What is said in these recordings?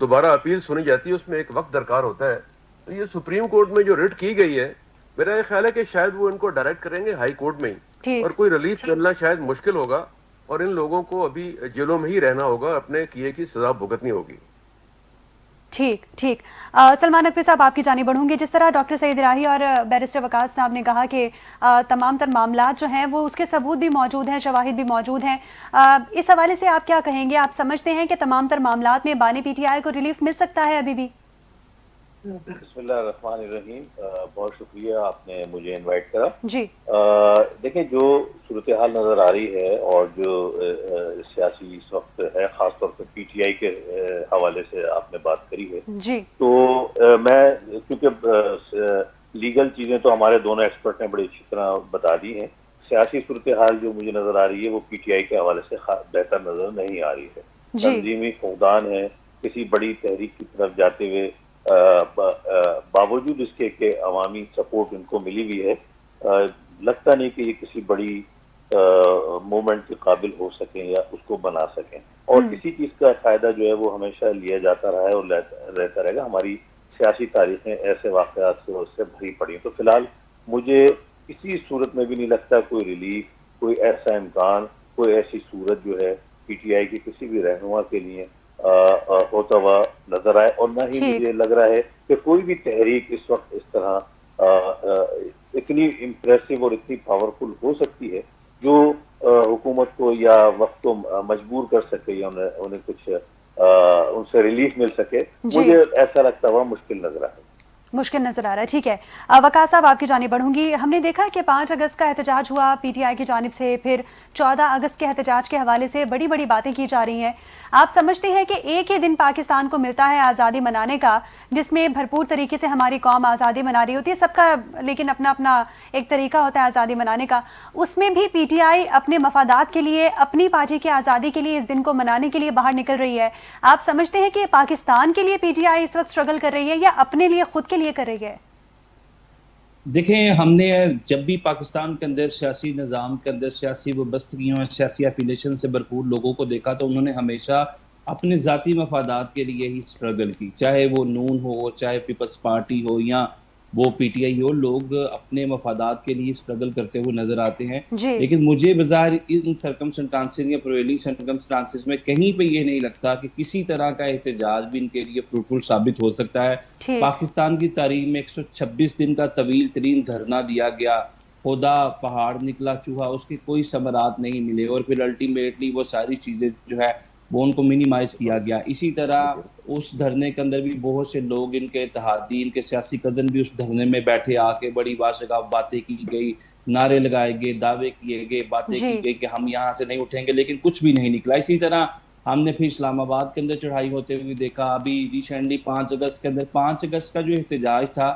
دوبارہ اپیل سنی جاتی ہے اس میں ایک وقت درکار ہوتا ہے. تو یہ سپریم کورٹ میں جو ریٹ کی گئی ہے, میرا یہ خیال ہے کہ شاید وہ ان کو ڈائریکٹ کریں گے ہائی کورٹ میں ہی, ٹھیک اور کوئی ریلیف ملنا شاید مشکل ہوگا, اور ان لوگوں کو ابھی جیلوں میں ہی رہنا ہوگا, اپنے کیے کی سزا بھگتنی ہوگی. ٹھیک ٹھیک سلمان نقوی صاحب آپ کی جانب بڑھوں گے. جس طرح ڈاکٹر سعید الہی اور بیرسٹر وقاص صاحب نے کہا کہ تمام تر معاملات جو ہیں وہ اس کے ثبوت بھی موجود ہیں, شواہد بھی موجود ہیں, اس حوالے سے آپ کیا کہیں گے؟ آپ سمجھتے ہیں کہ تمام تر معاملات میں بانی پی ٹی آئی کو ریلیف مل سکتا ہے ابھی بھی؟ بسم اللہ الرحمن الرحیم. بہت شکریہ آپ نے مجھے انوائٹ کرا. جی دیکھیں جو صورتحال نظر آ رہی ہے اور جو سیاسی اس وقت ہے, خاص طور پہ پی ٹی آئی کے حوالے سے آپ نے بات کری ہے, جی تو میں کیونکہ لیگل چیزیں تو ہمارے دونوں ایکسپرٹ نے بڑی اچھی طرح بتا دی ہیں, سیاسی صورتحال جو مجھے نظر آ رہی ہے وہ پی ٹی آئی کے حوالے سے بہتر نظر نہیں آ رہی ہے. جی تنظیمی فقدان ہے, کسی بڑی تحریک کی طرف جاتے ہوئے باوجود اس کے کہ عوامی سپورٹ ان کو ملی ہوئی ہے, لگتا نہیں کہ یہ کسی بڑی موومنٹ کے قابل ہو سکیں یا اس کو بنا سکیں, اور کسی چیز کا فائدہ جو ہے وہ ہمیشہ لیا جاتا رہا ہے اور رہتا رہے گا. ہماری سیاسی تاریخیں ایسے واقعات سے بھری پڑی ہیں. تو فی الحال مجھے کسی صورت میں بھی نہیں لگتا کوئی ریلیف, کوئی ایسا امکان, کوئی ایسی صورت جو ہے پی ٹی آئی کی کسی بھی رہنما کے لیے ہوتا ہوا نظر آئے, اور نہ ہی ٹھیک مجھے لگ رہا ہے کہ کوئی بھی تحریک اس وقت اس طرح اتنی امپریسو اور اتنی پاورفل ہو سکتی ہے جو حکومت کو یا وقت کو مجبور کر سکے یا انہیں کچھ ان سے ریلیف مل سکے. جی مجھے ایسا لگتا ہوا مشکل نظر آئے. مشکل نظر آ رہا ہے. ٹھیک ہے وقاص صاحب آپ کی جانب بڑھوں گی. ہم نے دیکھا کہ 5 اگست کا احتجاج ہوا پی ٹی آئی کی جانب سے, پھر 14 اگست کے احتجاج کے حوالے سے بڑی بڑی باتیں کی جا رہی ہیں. آپ سمجھتے ہیں کہ ایک ہی دن پاکستان کو ملتا ہے آزادی منانے کا, جس میں بھرپور طریقے سے ہماری قوم آزادی منا رہی ہوتی ہے, سب کا لیکن اپنا اپنا ایک طریقہ ہوتا ہے آزادی منانے کا, اس میں بھی پی ٹی آئی اپنے مفادات کے لیے, اپنی پارٹی کی آزادی کے لیے اس دن کو منانے کے لیے باہر نکل رہی ہے. آپ سمجھتے ہیں کہ پاکستان کے لیے پی ٹی آئی اس وقت اسٹرگل کر رہی ہے یا اپنے لیے خود کے لیے کر رہی ہے؟ دیکھیں, ہم نے جب بھی پاکستان کے اندر سیاسی نظام کے اندر سیاسی وابستگیوں اور سیاسی افیلیشن سے بھرپور لوگوں کو دیکھا تو انہوں نے ہمیشہ اپنے ذاتی مفادات کے لیے ہی اسٹرگل کی, چاہے وہ نون ہو, چاہے پیپلز پارٹی ہو, یا وہ پی ٹی آئی ہو. لوگ اپنے مفادات کے لیے اسٹرگل کرتے ہوئے نظر آتے ہیں. جی لیکن مجھے بظاہر ان سرکمسٹانسز یا پریویلنگ سرکمسٹانسز میں کہیں پہ یہ نہیں لگتا کہ کسی طرح کا احتجاج بھی ان کے لیے فروٹفل ثابت ہو سکتا ہے. ٹھیک پاکستان کی تاریخ میں 126 دن کا طویل ترین دھرنا دیا گیا, خدا پہاڑ نکلا چوہا, اس کے کوئی ثمرات نہیں ملے, اور پھر الٹیمیٹلی وہ ساری چیزیں جو ہے وہ ان کو منیمائز کیا گیا. اسی طرح اس دھرنے کے اندر بھی بہت سے لوگ, ان کے اتحادی, ان کے سیاسی قدر بھی اس دھرنے میں بیٹھے, آ کے بڑی باشگاف باتیں کی گئی, نعرے لگائے گئے, دعوے کیے گئے, باتیں جی کی گئی کہ ہم یہاں سے نہیں اٹھیں گے, لیکن کچھ بھی نہیں نکلا. اسی طرح ہم نے پھر اسلام آباد کے اندر چڑھائی ہوتے ہوئے دیکھا. ابھی ریسنٹلی 5 اگست کے اندر 5 اگست کا جو احتجاج تھا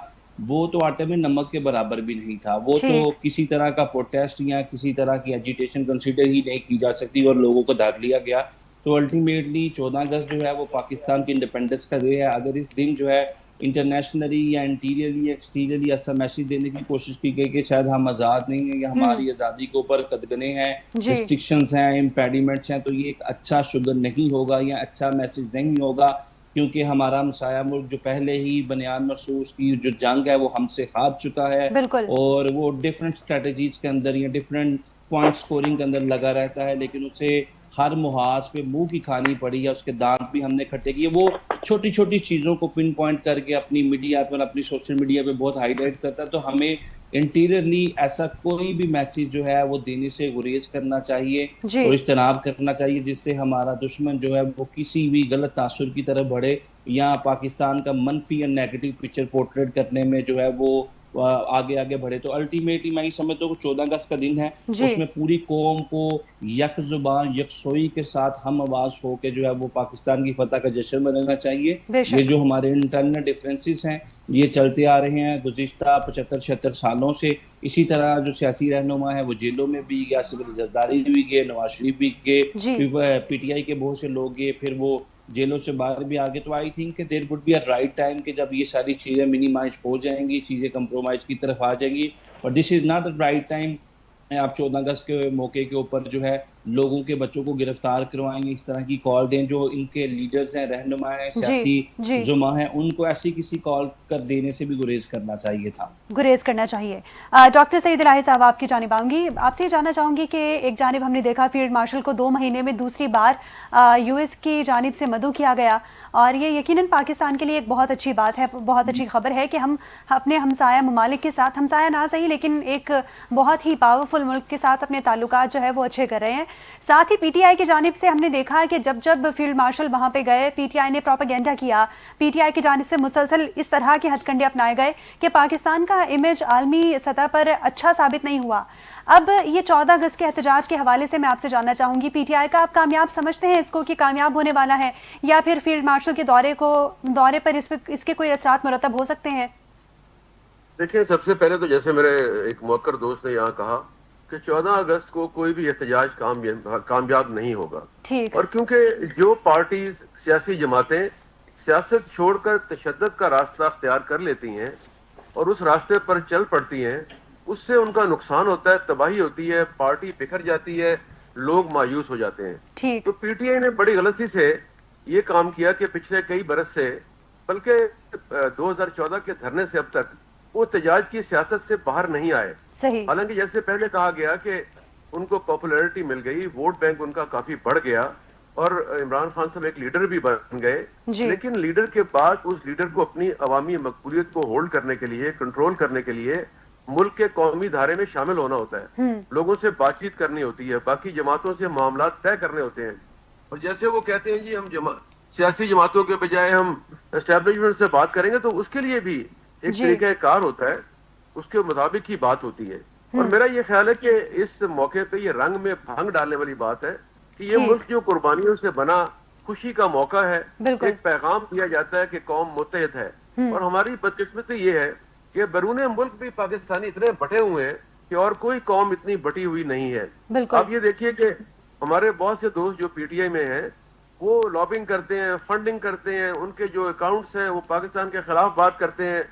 وہ تو آٹے میں نمک کے برابر بھی نہیں تھا. وہ تو ٹھیک کسی طرح کا پروٹیسٹ یا کسی طرح کی ایجیٹیشن کنسیڈر ہی نہیں کی جا سکتی, اور لوگوں کو دھر لیا گیا. تو الٹیمیٹلی 14 اگست جو ہے وہ پاکستان کی انڈیپینڈنس کا ڈے ہے. اگر اس دن جو ہے انٹرنیشنلی یا انٹیریرلی ایکسٹیریرلی ایسا میسیج دینے کی کوشش کی گئی کہ شاید ہم آزاد نہیں ہیں یا ہماری آزادی کے اوپر قدغنے ہیں, جی ریسٹرکشنز ہیں, امپیڈیمنٹس ہیں, تو یہ ایک اچھا شگر نہیں ہوگا یا اچھا میسیج نہیں ہوگا, کیونکہ ہمارا ہمسایہ ملک جو پہلے ہی بنیاد مرصوص کی جو جنگ ہے وہ ہم سے ہار چکا ہے, بالکل اور وہ ڈیفرنٹ اسٹریٹجیز کے اندر یا ڈیفرنٹ پوائنٹ سکورنگ کے اندر لگا رہتا ہے, لیکن اسے ہر محاذ پہ منہ کی کھانی پڑی ہے, اس کے دانت بھی ہم نے کھٹے کیے. وہ چھوٹی چھوٹی چیزوں کو پن پوائنٹ کر کے اپنی میڈیا پر, اپنی سوشل میڈیا پہ بہت ہائی لائٹ کرتا ہے. تو ہمیں انٹیریرلی ایسا کوئی بھی میسیج جو ہے وہ دینے سے گریز کرنا چاہیے جی اور اجتناب کرنا چاہیے, جس سے ہمارا دشمن جو ہے وہ کسی بھی غلط تاثر کی طرف بڑھے یا پاکستان کا منفی یا نیگیٹو پکچر پورٹریٹ کرنے میں جو ہے وہ آگے آگے بڑھے. تو الٹیمیٹلی میں ہی سمجھتا ہوں کہ 14 اگست کا دن ہے, جی اس میں پوری قوم کو یک زبان یکسوئی کے ساتھ ہم آواز ہو کے جو ہے وہ پاکستان کی فتح کا جشن منانا چاہیے. بے یہ شک جو ہمارے انٹرنل ڈفرینسز ہیں یہ چلتے آ رہے ہیں گزشتہ 75-76 سالوں سے. اسی طرح جو سیاسی رہنما ہے وہ جیلوں میں بھی گیا, آصف زرداری بھی گئے, نواز شریف بھی گئے, جی پی ٹی آئی کے بہت سے لوگ گئے, پھر وہ جیلوں سے باہر بھی آگے. تو آئی تھنک کہ there would be a right time کہ جب یہ ساری چیزیں منیمائز ہو جائیں گی, چیزیں کمپرومائز کی طرف آ جائیں گی, اور this is not the right time آپ 14 اگست کے موقع کے اوپر جو ہے لوگوں کے بچوں کو گرفتار کروائیں گے, اس طرح کی کال دیں. جو ان کے لیڈرز ہیں, رہنما ہیں, سیاسی زعما ہیں, ان کو ایسی کسی کال کر دینے سے بھی گریز کرنا چاہیے تھا, گریز کرنا چاہیے. ڈاکٹر سعید الہی صاحب, آپ کی جانب آؤں گی. آپ سے یہ جاننا چاہوں گی کہ ایک جانب ہم نے دیکھا فیلڈ مارشل کو 2 مہینے میں دوسری بار یو ایس کی جانب سے مدعو کیا گیا, اور یہ یقیناً پاکستان کے لیے ایک بہت اچھی بات ہے, بہت اچھی خبر ہے کہ ہم اپنے ہمسایہ ممالک کے ساتھ, ہمسایہ نہ صحیح لیکن ایک بہت ہی پاورفل ملک کے ساتھ اپنے تعلقات جو ہے وہ اچھے کر رہے ہیں. ساتھ ہی پی ٹی آئی کی جانب سے ہم نے دیکھا ہے کہ جب جب فیلڈ مارشل وہاں پہ گئے, پی ٹی آئی نے پروپیگنڈا کیا, پی ٹی آئی کی جانب سے مسلسل اس طرح کے ہتھ کنڈے اپنائے گئے کہ پاکستان کا امیج عالمی سطح پر اچھا ثابت نہیں ہوا. اب یہ 14 اگست کے احتجاج کے حوالے سے میں آپ سے جاننا چاہوں گی, پی ٹی آئی کا آپ کامیاب سمجھتے ہیں اس کو کہ کامیاب ہونے والا ہے, یا پھر فیلڈ مارشل کے دورے پر اس کے کوئی اثرات مرتب ہو سکتے ہیں؟ دیکھیں, سب سے پہلے تو جیسے میرے ایک موقر دوست نے یہاں کہا کہ 14 اگست کو کوئی بھی احتجاج کامیاب نہیں ہوگا, اور کیونکہ جو پارٹیز, سیاسی جماعتیں سیاست چھوڑ کر تشدد کا راستہ اختیار کر لیتی ہیں اور اس راستے پر چل پڑتی ہیں, اس سے ان کا نقصان ہوتا ہے, تباہی ہوتی ہے, پارٹی بکھر جاتی ہے, لوگ مایوس ہو جاتے ہیں. تو پی ٹی آئی نے بڑی غلطی سے یہ کام کیا کہ پچھلے کئی برس سے, بلکہ 2014 کے دھرنے سے اب تک وہ احتجاج کی سیاست سے باہر نہیں آئے. حالانکہ جیسے پہلے کہا گیا کہ ان کو پاپولیرٹی مل گئی, ووٹ بینک ان کا کافی بڑھ گیا, اور عمران خان صاحب ایک لیڈر بھی بن گئے, لیکن لیڈر کے بعد اس لیڈر کو اپنی عوامی مقبولیت کو ہولڈ کرنے کے لیے, کنٹرول کرنے کے لیے ملک کے قومی دھارے میں شامل ہونا ہوتا ہے, لوگوں سے بات چیت کرنی ہوتی ہے, باقی جماعتوں سے معاملات طے کرنے ہوتے ہیں. اور جیسے وہ کہتے ہیں جی ہم سیاسی جماعتوں کے بجائے ہم اسٹیبلشمنٹ سے بات کریں گے, تو اس کے لیے بھی ایک طریقہ کار ہوتا ہے, اس کے مطابق ہی بات ہوتی ہے. اور میرا یہ خیال ہے کہ اس موقع پہ یہ رنگ میں بھنگ ڈالنے والی بات ہے کہ یہ ملک جو قربانیوں سے بنا خوشی کا موقع ہے, ایک پیغام دیا جاتا ہے کہ قوم متحد ہے. اور ہماری بدقسمتی یہ ہے کہ بیرون ملک بھی پاکستانی اتنے بٹے ہوئے ہیں کہ اور کوئی قوم اتنی بٹی ہوئی نہیں ہے. آپ یہ دیکھیے کہ ہمارے بہت سے دوست جو پی ٹی آئی میں ہیں وہ لابنگ کرتے ہیں, فنڈنگ کرتے ہیں, ان کے جو اکاؤنٹس ہیں وہ پاکستان کے خلاف بات کرتے ہیں,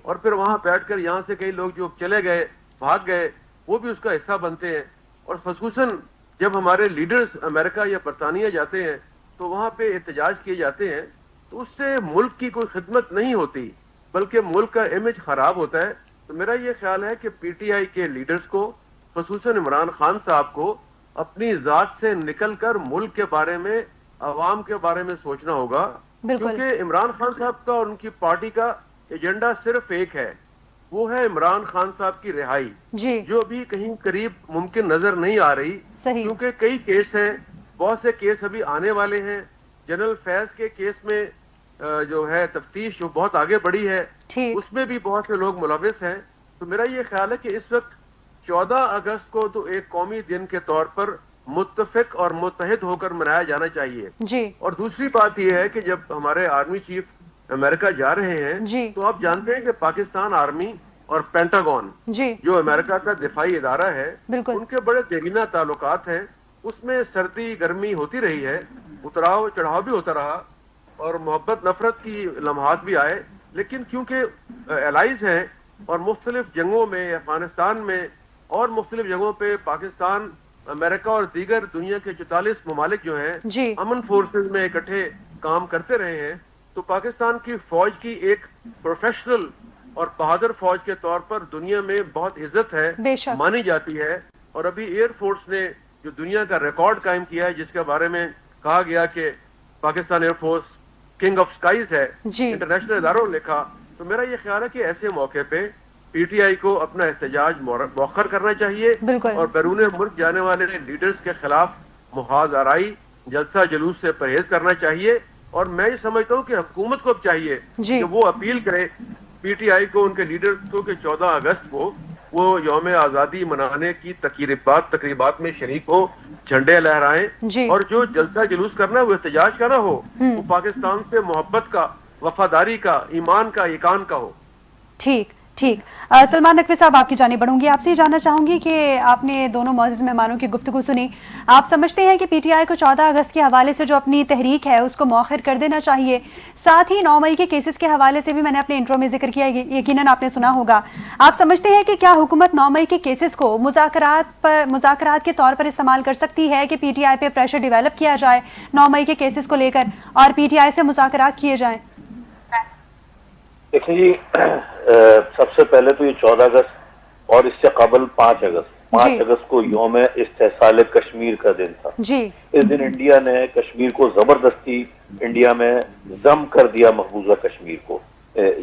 اور پھر وہاں بیٹھ کر یہاں سے کئی لوگ جو چلے گئے, بھاگ گئے, وہ بھی اس کا حصہ بنتے ہیں. اور خصوصاً جب ہمارے لیڈرز امریکہ یا برطانیہ جاتے ہیں تو وہاں پہ احتجاج کیے جاتے ہیں, تو اس سے ملک کی کوئی خدمت نہیں ہوتی بلکہ ملک کا امیج خراب ہوتا ہے. تو میرا یہ خیال ہے کہ پی ٹی آئی کے لیڈرز کو, خصوصاً عمران خان صاحب کو, اپنی ذات سے نکل کر ملک کے بارے میں, عوام کے بارے میں سوچنا ہوگا, کیونکہ عمران خان صاحب کا اور ان کی پارٹی کا ایجنڈا صرف ایک ہے, وہ ہے عمران خان صاحب کی رہائی, جو ابھی کہیں قریب ممکن نظر نہیں آ رہی, کیونکہ کئی کیس ہیں, بہت سے کیس ابھی آنے والے ہیں. جنرل فیض کے کیس میں جو ہے تفتیش وہ بہت آگے بڑھی ہے, اس میں بھی بہت سے لوگ ملوث ہیں. تو میرا یہ خیال ہے کہ اس وقت 14 اگست کو تو ایک قومی دن کے طور پر متفق اور متحد ہو کر منایا جانا چاہیے. اور دوسری بات یہ ہے کہ جب ہمارے آرمی چیف امریکہ جا رہے ہیں تو آپ جانتے ہیں کہ پاکستان آرمی اور پینٹاگون جو امریکہ کا دفاعی ادارہ ہے, ان کے بڑے دیرینہ تعلقات ہیں. اس میں سردی گرمی ہوتی رہی ہے, اتراؤ چڑھاؤ بھی ہوتا رہا, اور محبت نفرت کی لمحات بھی آئے, لیکن کیونکہ الائز ہیں اور مختلف جنگوں میں, افغانستان میں اور مختلف جگہوں پہ پاکستان, امریکہ اور دیگر دنیا کے 44 ممالک جو ہیں امن فورسز میں اکٹھے کام کرتے رہے ہیں, تو پاکستان کی فوج کی ایک پروفیشنل اور بہادر فوج کے طور پر دنیا میں بہت عزت ہے, مانی جاتی ہے. اور ابھی ایئر فورس نے جو دنیا کا ریکارڈ قائم کیا ہے, جس کے بارے میں کہا گیا کہ Pakistan air force king of skies ہے, انٹرنیشنل اداروں نے لکھا. تو میرا یہ خیال ہے کہ ایسے موقع پہ پی ٹی آئی کو اپنا احتجاج مؤخر کرنا چاہیے, اور بیرون ملک جانے والے لیڈرز کے خلاف محاذ آرائی, جلسہ جلوس سے پرہیز کرنا چاہیے. اور میں یہ سمجھتا ہوں کہ حکومت کو اب چاہیے کہ وہ اپیل کرے پی ٹی آئی کو, ان کے لیڈرز کو, کہ 14 اگست کو وہ یوم آزادی منانے کی تقریبات میں شریک ہو, جھنڈے لہرائیں, اور جو جلسہ جلوس کرنا ہے وہ احتجاج کا نہ ہو, وہ پاکستان سے محبت کا, وفاداری کا, ایمان کا, ایقان کا ہو. ٹھیک سلمان نقوی صاحب آپ کی جانب بڑھوں گی. آپ سے یہ جاننا چاہوں گی کہ آپ نے دونوں معزز مہمانوں کی گفتگو سنی, آپ سمجھتے ہیں کہ پی ٹی آئی کو 14 اگست کے حوالے سے جو اپنی تحریک ہے اس کو مؤخر کر دینا چاہیے؟ ساتھ ہی 9 مئی کے کیسز کے حوالے سے بھی میں نے اپنے انٹرو میں ذکر کیا, یقیناً آپ نے سنا ہوگا. آپ سمجھتے ہیں کہ کیا حکومت 9 مئی کے کیسز کو مذاکرات کے طور پر استعمال کر سکتی ہے کہ پی ٹی آئی پہ پریشر ڈیولپ کیا جائے 9 مئی کے کیسز کو لے کر اور پی ٹی آئی سے مذاکرات کیے جائیں؟ دیکھیں جی، سب سے پہلے تو یہ 14 اگست اور اس سے قبل 5 اگست کو یوم استحصال کشمیر کا دن تھا. جی اس دن انڈیا نے کشمیر کو زبردستی انڈیا میں ضم کر دیا مقبوضہ کشمیر کو.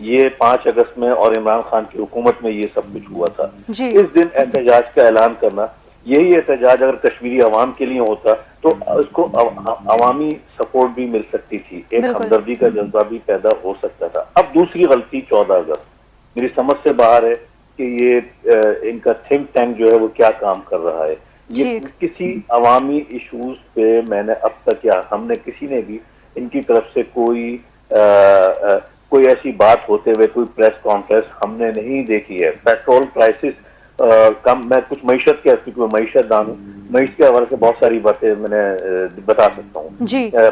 یہ 5 اگست میں اور عمران خان کی حکومت میں یہ سب کچھ ہوا تھا. جی اس دن احتجاج کا اعلان کرنا، یہی احتجاج اگر کشمیری عوام کے لیے ہوتا تو اس کو عوامی سپورٹ بھی مل سکتی تھی، ایک ہمدردی کا جذبہ بھی پیدا ہو سکتا تھا. اب دوسری غلطی 14 اگست میری سمجھ سے باہر ہے کہ یہ ان کا تھنک ٹینک جو ہے وہ کیا کام کر رہا ہے. یہ کسی عوامی ایشوز پہ میں نے اب تک یا ہم نے کسی نے بھی ان کی طرف سے کوئی ایسی بات ہوتے ہوئے کوئی پریس کانفرنس ہم نے نہیں دیکھی ہے. پیٹرول پرائسز کم، میں کچھ معیشت کے معیشت دان ہوں، معیشت کے حوالے سے بہت ساری باتیں میں نے بتا سکتا ہوں.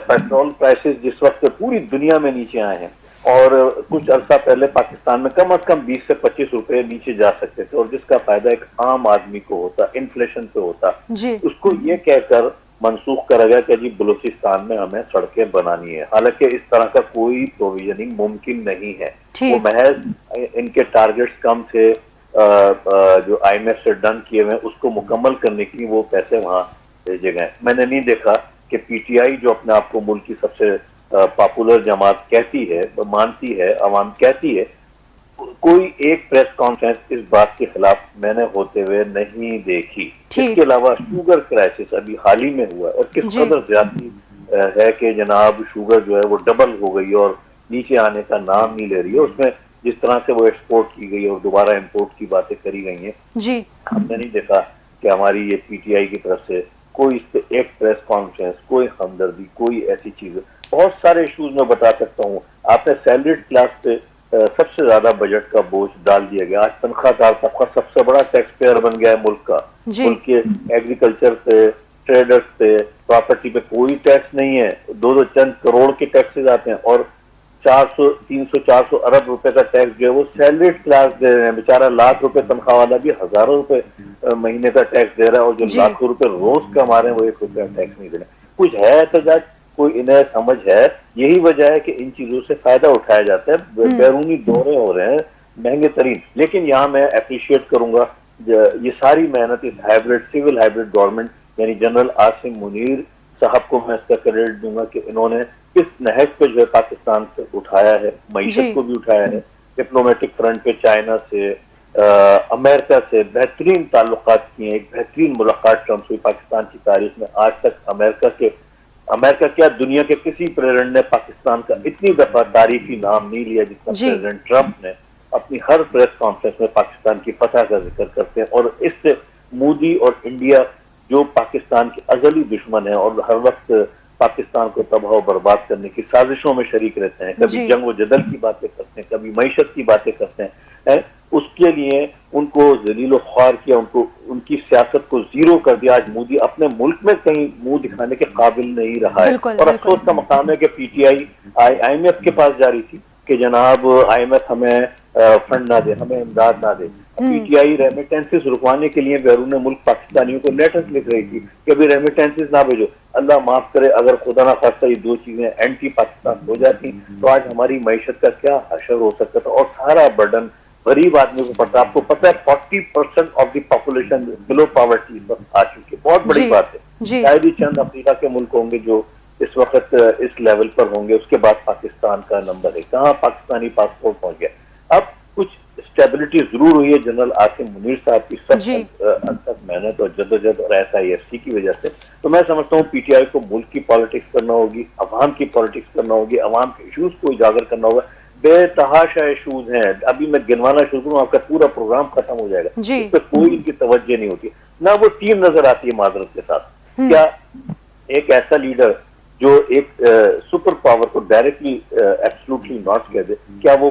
پیٹرول پرائسز جس وقت پوری دنیا میں نیچے آئے ہیں اور کچھ عرصہ پہلے پاکستان میں کم از کم 20 سے 25 روپے نیچے جا سکتے تھے اور جس کا فائدہ ایک عام آدمی کو ہوتا، انفلیشن پہ ہوتا، اس کو یہ کہہ کر منسوخ کرا گیا کہ جی بلوچستان میں ہمیں سڑکیں بنانی ہے. حالانکہ اس طرح کا کوئی پروویژننگ ممکن نہیں ہے. وہ محض ان کے ٹارگٹس کم تھے جو آئی ایم ایف سے ڈن کیے ہوئے اس کو مکمل کرنے کے لیے وہ پیسے وہاں بھیجے گئے. میں نے نہیں دیکھا کہ پی ٹی آئی جو اپنے آپ کو ملک کی سب سے پاپولر جماعت کہتی ہے، مانتی ہے، عوام کہتی ہے، کوئی ایک پریس کانفرنس اس بات کے خلاف میں نے ہوتے ہوئے نہیں دیکھی. اس کے علاوہ شوگر کرائسس ابھی حال ہی میں ہوا اور کس قدر زیادتی ہے کہ جناب شوگر جو ہے وہ ڈبل ہو گئی اور نیچے آنے کا نام نہیں لے رہی ہے. اس میں جس طرح سے وہ ایکسپورٹ کی گئی اور دوبارہ امپورٹ کی باتیں کری گئی ہیں، ہم نے نہیں دیکھا کہ ہماری یہ پی ٹی آئی کی طرف سے کوئی اس پہ ایک پریس کانفرنس، کوئی ہمدردی، کوئی ایسی چیز. بہت سارے ایشوز میں بتا سکتا ہوں. آپ نے سیلریڈ کلاس پہ سب سے زیادہ بجٹ کا بوجھ ڈال دیا گیا. آج تنخواہ دار طبقہ سب سے بڑا ٹیکس پیئر بن گیا ہے ملک کا. ملک کے ایگریکلچر پہ، ٹریڈرز پہ، پراپرٹی پہ کوئی ٹیکس نہیں ہے. دو چند کروڑ کے ٹیکسز آتے ہیں اور 300-400 ارب روپے کا ٹیکس جو ہے وہ سیلریڈ کلاس دے رہے ہیں. بیچارہ لاکھ روپے تنخواہ والا بھی ہزاروں روپے مہینے کا ٹیکس دے رہا ہے اور جو لاکھوں روپے روز کما رہے ہیں وہ 1 روپیہ ٹیکس نہیں دے رہے. کچھ ہے احتجاج، کوئی انہیں سمجھ ہے. یہی وجہ ہے کہ ان چیزوں سے فائدہ اٹھایا جاتا ہے. بیرونی دورے ہو رہے ہیں مہنگے ترین. لیکن یہاں میں اپریشیٹ کروں گا یہ ساری محنت اس سول ہائبرڈ گورنمنٹ یعنی جنرل عاصم منیر صاحب کو میں اس کا کریڈٹ دوں گا کہ انہوں نے اس نہج پہ جو ہے پاکستان سے اٹھایا ہے، معیشت کو بھی اٹھایا ہے. ڈپلومیٹک فرنٹ پہ چائنا سے، امریکہ سے بہترین تعلقات کیے. ایک بہترین ملاقات ٹرمپ ہوئی پاکستان کی تاریخ میں. آج تک امریکہ کیا دنیا کے کسی پریزیڈنٹ نے پاکستان کا اتنی دفعہ تاریخی نام نہیں لیا جتنا پریزیڈنٹ ٹرمپ نے. اپنی ہر پریس کانفرنس میں پاکستان کی فتح کا ذکر کرتے ہیں اور اس سے مودی اور انڈیا جو پاکستان کے ازلی دشمن ہیں اور ہر وقت پاکستان کو تباہ و برباد کرنے کی سازشوں میں شریک رہتے ہیں، کبھی جنگ و جدل کی باتیں کرتے ہیں، کبھی معیشت کی باتیں کرتے ہیں، اس کے لیے ان کو ذلیل و خوار کیا، ان کی سیاست کو زیرو کر دیا. آج مودی اپنے ملک میں کہیں منہ دکھانے کے قابل نہیں رہا ہے. اور افسوس کا مقام ہے کہ P T I M F کے پاس جا رہی تھی کہ جناب آئی ایم ایف ہمیں فنڈ نہ دے، ہمیں امداد نہ دے. پی ٹی آئی ریمیٹنسز رکوانے کے لیے بیرون ملک پاکستانیوں کو لیٹرز لکھ رہی تھی کہ ابھی ریمیٹنسز نہ بھیجو. اللہ معاف کرے اگر خدا نہ خواستہ یہ دو چیزیں اینٹی پاکستان ہو جاتی تو آج ہماری معیشت کا کیا حشر ہو سکتا تھا اور سارا برڈن غریب آدمی کو پڑتا. آپ کو پتہ ہے 40% of the population below poverty آ چکی ہے. بہت بڑی بات ہے. شاید ہی چند افریقہ کے ملک ہوں گے جو اس وقت اس لیول پر ہوں گے. اس کے بعد پاکستان کا نمبر ہے. کہاں پاکستانی پاسپورٹ پہنچ گیا. اب کچھ اسٹیبلٹی ضرور ہوئی ہے جنرل عاصم منیر صاحب کی سخت محنت اور جدوجہد اور ایس آئی ایف سی کی وجہ سے. تو میں سمجھتا ہوں پی ٹی آئی کو ملک کی پالیٹکس کرنا ہوگی، عوام کی پالیٹکس کرنا ہوگی، عوام کے ایشوز کو اجاگر کرنا ہوگا. بے تحاشا ایشوز ہیں. ابھی میں گنوانا شروع کروں آپ کا پورا پروگرام ختم ہو جائے گا. اس پہ کوئی ان کی توجہ نہیں ہوتی، نہ وہ ٹیم نظر آتی ہے. معذرت کے ساتھ کیا ایک ایسا لیڈر جو ایک سپر پاور کو ڈائریکٹلی ایبسلوٹلی ناٹ کہہ دے، کیا وہ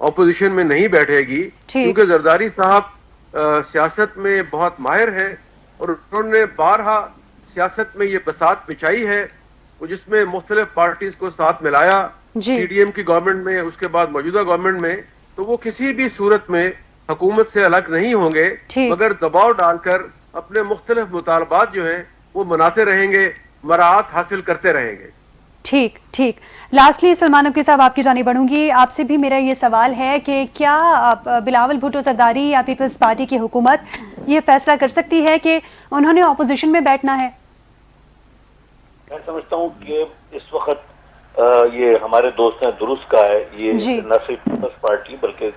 اپوزیشن میں نہیں بیٹھے گی، کیونکہ زرداری صاحب سیاست میں بہت ماہر ہیں اور انہوں نے بارہا سیاست میں یہ بساط بچھائی ہے جس میں مختلف پارٹیز کو ساتھ ملایا، پی ڈی ایم کی گورنمنٹ میں، اس کے بعد موجودہ گورنمنٹ میں. تو وہ کسی بھی صورت میں حکومت سے الگ نہیں ہوں گے، مگر دباؤ ڈال کر اپنے مختلف مطالبات جو ہیں وہ مناتے رہیں گے، مراعات حاصل کرتے رہیں گے. ٹھیک. لاسٹلی سلمان نقوی صاحب آپ کی جانب بڑھوں گی. آپ سے بھی میرا یہ سوال ہے کہ کیا بلاول بھٹو زرداری یا پیپلز پارٹی کی حکومت یہ فیصلہ کر سکتی ہے کہ انہوں نے اپوزیشن میں بیٹھنا ہے؟ میں سمجھتا ہوں کہ اس وقت یہ ہمارے دوست نے درست کہا ہے، یہ نہ صرف پیپلز پارٹی بلکہ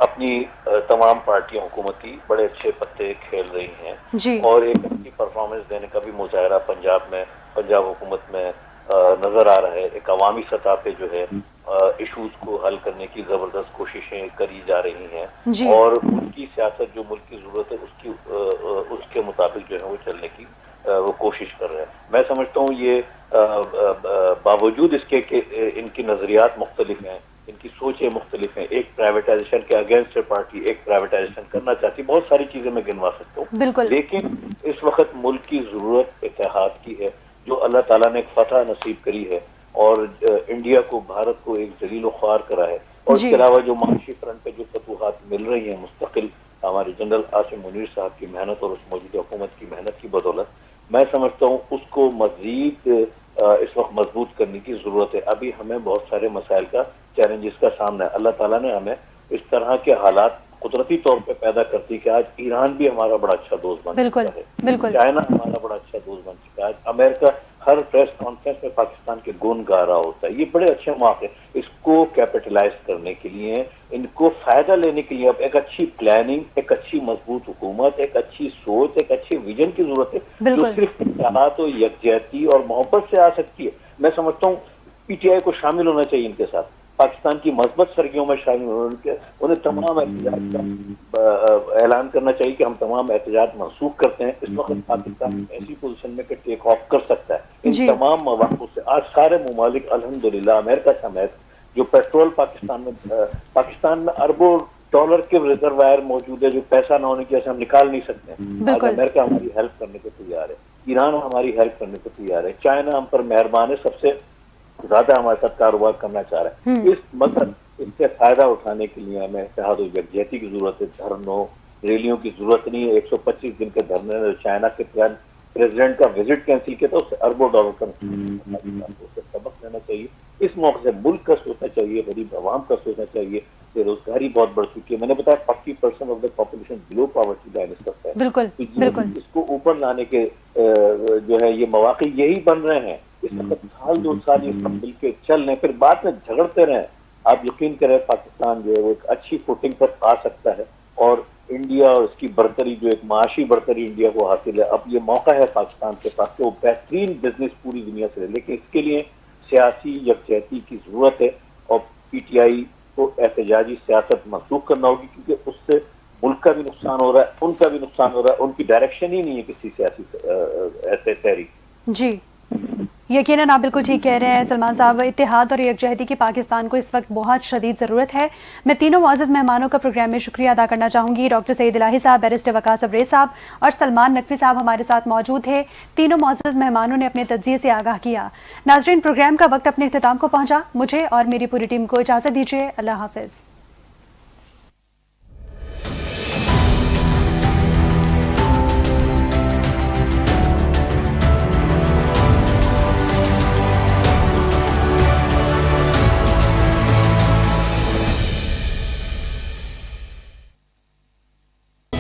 اپنی تمام پارٹیاں حکومتی بڑے اچھے پتے کھیل رہی ہیں اور ایک اچھی پرفارمنس دینے کا بھی مظاہرہ پنجاب حکومت میں نظر آ رہا ہے. ایک عوامی سطح پہ جو ہے ایشوز کو حل کرنے کی زبردست کوششیں کری جا رہی ہیں اور ملک کی سیاست جو ملک کی ضرورت ہے اس کے مطابق جو ہے وہ چلنے کی وہ کوشش کر رہے ہیں. میں سمجھتا ہوں یہ باوجود اس کے کہ ان کی نظریات مختلف ہیں، ان کی سوچیں مختلف ہیں، ایک پرائیویٹائزیشن کے اگینسٹ پارٹی، ایک پرائیویٹائزیشن کرنا چاہتی، بہت ساری چیزیں میں گنوا سکتا ہوں، لیکن اس وقت ملک کی ضرورت اتحاد کی ہے، جو اللہ تعالیٰ نے ایک فتح نصیب کری ہے اور انڈیا کو، بھارت کو ایک ذلیل و خوار کرا ہے. اور اس کے علاوہ جو معاشی فرنٹ پہ جو فتوحات مل رہی ہیں مستقل ہمارے جنرل عاصم منیر صاحب کی محنت اور اس موجودہ حکومت کی محنت کی بدولت، میں سمجھتا ہوں اس کو مزید اس وقت مضبوط کرنے کی ضرورت ہے. ابھی ہمیں بہت سارے مسائل کا، چیلنجز کا سامنا ہے. اللہ تعالیٰ نے ہمیں اس طرح کے حالات قدرتی طور پہ پیدا کرتی کہ آج ایران بھی ہمارا بڑا اچھا دوست بن چکا ہے، چائنا ہمارا بڑا اچھا دوست بن چکا ہے، امریکہ ہر پریس کانفرنس میں پاکستان کے گن گا رہا ہوتا ہے. یہ بڑے اچھے مواقع، اس کو کیپٹلائز کرنے کے لیے، ان کو فائدہ لینے کے لیے اب ایک اچھی پلاننگ، ایک اچھی مضبوط حکومت، ایک اچھی سوچ، ایک اچھی ویژن کی ضرورت ہے جو صرف اتحاد و یکجہتی اور محبت سے آ سکتی ہے. میں سمجھتا ہوں پی ٹی آئی کو شامل ہونا چاہیے ان کے ساتھ، پاکستان کی مثبت سرگیوں میں شامل ہونا، انہیں تمام احتجاج کا اعلان کرنا چاہیے کہ ہم تمام احتجاج منسوخ کرتے ہیں. اس وقت پاکستان ایسی پوزیشن میں کہ ٹیک آف کر سکتا ہے ان تمام مواقع سے. آج سارے ممالک الحمدللہ امریکہ سمیت جو پیٹرول پاکستان میں اربوں ڈالر کے ریزروائر موجود ہے، جو پیسہ نہ ہونے کی وجہ سے ہم نکال نہیں سکتے ہیں. آج امریکہ ہماری ہیلپ کرنے کو تیار ہے، ایران ہماری ہیلپ کرنے کو تیار ہے، چائنا ہم پر مہربان ہے، سب سے زیادہ ہمارے ساتھ کاروبار کرنا چاہ رہا ہے. اس سے فائدہ اٹھانے کے لیے ہمیں اتحاد و یکجہتی کی ضرورت ہے. دھرنوں ریلیوں کی ضرورت نہیں ہے. 125 دن کے دھرنے میں چائنا کے پریزیڈنٹ کا وزٹ کینسل کیا تھا، اس سے اربوں ڈالر کا سبق لینا چاہیے. اس موقع سے ملک کا سوچنا چاہیے، غریب عوام کا سوچنا چاہیے. بے روزگاری بہت بڑھ چکی ہے، میں نے بتایا 40% of the population below poverty line اس وقت ہے. بالکل اس کو اوپر لانے کے جو ہے یہ مواقع یہی بن رہے ہیں. اس وقت سال 2 سال یہ سب مل کے چل رہے ہیں، پھر بعد میں جھگڑتے رہے. آپ یقین کریں پاکستان جو ہے وہ ایک اچھی فوٹنگ پر آ سکتا ہے اور انڈیا اور اس کی برتری، جو ایک معاشی برتری انڈیا کو حاصل ہے، اب یہ موقع ہے پاکستان کے پاس کہ وہ بہترین بزنس پوری دنیا سے لے. لیکن اس کے لیے سیاسی یکجہتی کی ضرورت ہے اور پی ٹی آئی کو احتجاجی سیاست منسوخ کرنا ہوگی، کیونکہ اس سے ملک کا بھی نقصان ہو رہا ہے، ان کا بھی نقصان ہو رہا ہے. ان کی ڈائریکشن ہی نہیں ہے کسی سیاسی تحریک. یقیناً آپ بالکل ٹھیک کہہ رہے ہیں سلمان صاحب. اتحاد اور یکجہتی کی پاکستان کو اس وقت بہت شدید ضرورت ہے. میں تینوں معزز مہمانوں کا پروگرام میں شکریہ ادا کرنا چاہوں گی. ڈاکٹر سعید الہی صاحب، بیرسٹر وقاص ابریز صاحب اور سلمان نقوی صاحب ہمارے ساتھ موجود تھے. تینوں معزز مہمانوں نے اپنے تجزیے سے آگاہ کیا. ناظرین، پروگرام کا وقت اپنے اختتام کو پہنچا. مجھے اور میری پوری ٹیم کو اجازت دیجیے. اللہ حافظ.